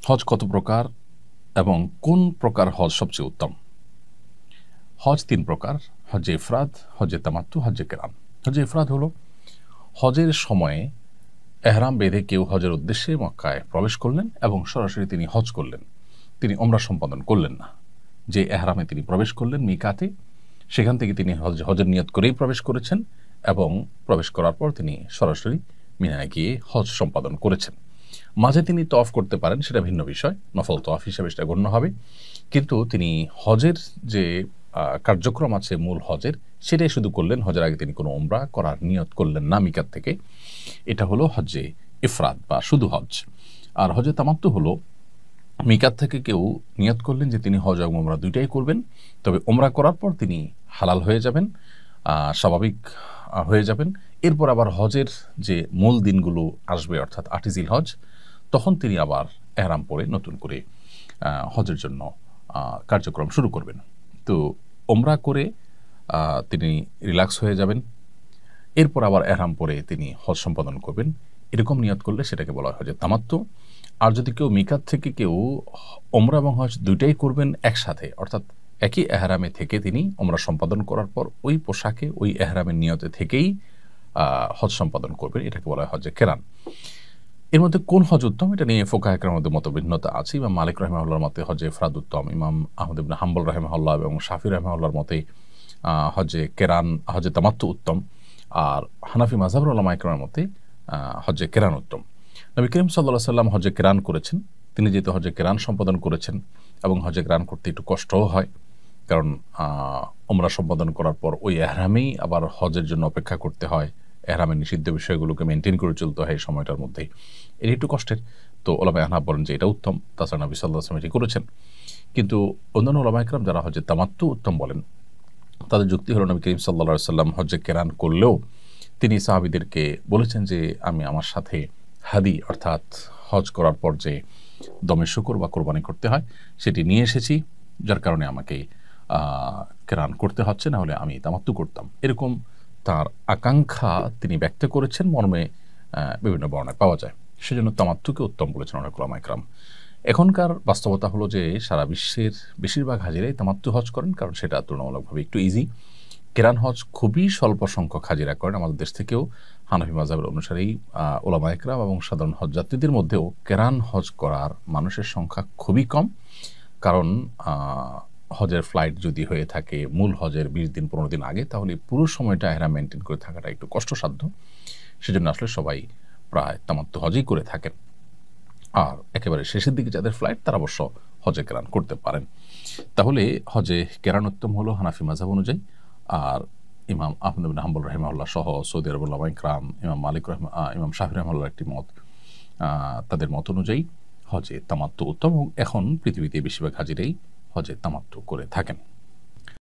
হজ কত প্রকার এবং কোন প্রকার হজ সবচেয়ে উত্তম? হজ তিন প্রকার: হজে ইফরাদ, হজে তামাত্তু, হজে কেরান। হজে ইফরাদ হলো হজের সময়ে এহরাম বেঁধে কেউ হজের উদ্দেশ্যে মক্কায় প্রবেশ করলেন এবং সরাসরি তিনি হজ করলেন, তিনি ওমরা সম্পাদন করলেন না। যে এহরামে তিনি প্রবেশ করলেন মিকাতে, সেখান থেকে তিনি হজের নিয়ত করেই প্রবেশ করেছেন এবং প্রবেশ করার পর তিনি সরাসরি মিনায় গিয়ে হজ সম্পাদন করেছেন। মাঝে তিনি তওয়াফ করতে পারেন, সেটা ভিন্ন বিষয়, নফল তওয়াফ হিসেবে সেটা গণ্য হবে। কিন্তু তিনি হজের যে কার্যক্রম আছে মূল হজের, সেটাই শুধু করলেন। হজের আগে তিনি কোনো ওমরা করার নিয়ত করলেন না মিকাত থেকে। এটা হলো হজে ইফরাদ বা শুধু হজ। আর হজে তামাত্তু হলো মিকাত থেকে কেউ নিয়ত করলেন যে তিনি হজ এবং ওমরা দুইটাই করবেন, তবে ওমরা করার পর তিনি হালাল হয়ে যাবেন, স্বাভাবিক হয়ে যাবেন। এরপর আবার হজের যে মূল দিনগুলো আসবে, অর্থাৎ 8 জিলহজ, তখন তিনি আবার এহরাম পরে নতুন করে হজের জন্য কার্যক্রম শুরু করবেন। তো ওমরা করে তিনি রিল্যাক্স হয়ে যাবেন, এরপর আবার এহরাম পরে তিনি হজ সম্পাদন করবেন। এরকম নিয়ত করলে সেটাকে বলা হয় হজে তামাত্তু। আর যদি কেউ মিকাত থেকে কেউ ওমরা এবং হজ দুইটাই করবেন একসাথে, অর্থাৎ একই এহরামে থেকে তিনি ওমরা সম্পাদন করার পর ওই পোশাকে ওই এহরামের নিয়তে থেকেই হজ সম্পাদন করবেন, এটাকে বলা হয় হজে কেরান। এর মধ্যে কোন হজ উত্তম, এটা নিয়ে ফোকাহে কেরামের মধ্যে মতভিন্নতা আছে। ইমাম মালিক রাহিমাহুল্লাহর মতে হজে ইফরাদ উত্তম, ইমাম আহমদ ইবনে হাম্বল রাহিমাহুল্লাহ এবং শাফি রাহিমাহুল্লাহর মতে হজে কেরান, হজে তামাত্তু উত্তম। আর হানাফি মাযহাবের উলামায়ে কেরামের মতে হজে কেরান উত্তম। নবী করিম সাল্লাল্লাহু আলাইহি ওয়াসাল্লাম হজে কেরান করেছেন। তিনি যেহেতু হজে কেরান সম্পাদন করেছেন এবং হজে কেরান করতে একটু কষ্টও হয়, কারণ ওমরা সম্পাদন করার পর ওই এহরামেই আবার হজের জন্য অপেক্ষা করতে হয়, এহরামের নিষিদ্ধ বিষয়গুলোকে মেনটেন করে চলতে হয় এই সময়টার মধ্যেই, এটা একটু কষ্টের। তো ওলামায়ে আহনাফ বলেন যে এটা উত্তম, তাছাড়া নবী সাল্লাল্লাহু আলাইহি ওয়াসাল্লাম এটি করেছেন। কিন্তু অন্যান্য ওলামায়ে কেরাম যারা হজে তামাত্তু উত্তম বলেন, তাদের যুক্তি হলো নবী করিম সাল্লাল্লাহু আলাইহি ওয়াসাল্লাম হজে কেরান করলেও তিনি সাহাবীদেরকে বলেছেন যে আমি আমার সাথে হাদি, অর্থাৎ হজ করার পর যে দমে শুকর বা কোরবানি করতে হয়, সেটি নিয়ে এসেছি, যার কারণে আমাকে কেরান করতে হচ্ছে, না হলে আমি তামাত্তু করতাম। এরকম তার আকাঙ্ক্ষা তিনি ব্যক্ত করেছেন মর্মে বিভিন্ন বর্ণায় পাওয়া যায়। সেজন্য তামাত্তুকে উত্তম বলেছেন অনেক উলামায়ে কেরাম। এখনকার বাস্তবতা হলো যে সারা বিশ্বের বেশিরভাগ হাজিরাই তামাত্তু হজ করেন, কারণ সেটা তুলনামূলকভাবে একটু ইজি। কেরান হজ খুবই স্বল্প সংখ্যক হাজিরা করেন। আমাদের দেশ থেকেও হানাফি মাযহাবের অনুসারেই উলামায়ে কেরাম এবং সাধারণ হজযাত্রীদের মধ্যেও কেরান হজ করার মানুষের সংখ্যা খুবই কম। কারণ হজের ফ্লাইট যদি হয়ে থাকে মূল হজের 20 দিন 15 দিন আগে, তাহলে পুরো সময়টা এহরাম মেনটেন করে থাকাটা একটু কষ্টসাধ্য। সেজন্য আসলে সবাই প্রায় তামাত্তু হজই করে থাকেন। আর একেবারে শেষের দিকে যাদের ফ্লাইট, তারা অবশ্য হজে কেরান করতে পারেন। তাহলে হজে কেরান উত্তম হলো হানাফি মাযহাব অনুযায়ী। আর ইমাম আহমদ ইবনে হাম্বল রাহিমাহুল্লাহ সহ সৌদি আরবের উলামায়ে কেরাম, ইমাম শাফি রাহিমাহুল্লাহর একটি মত, তাদের মত অনুযায়ী হজে তামাত্তু উত্তম। এবং এখন পৃথিবীতে বেশিরভাগ হাজিরাই হজে তামাত্তু করে থাকেন।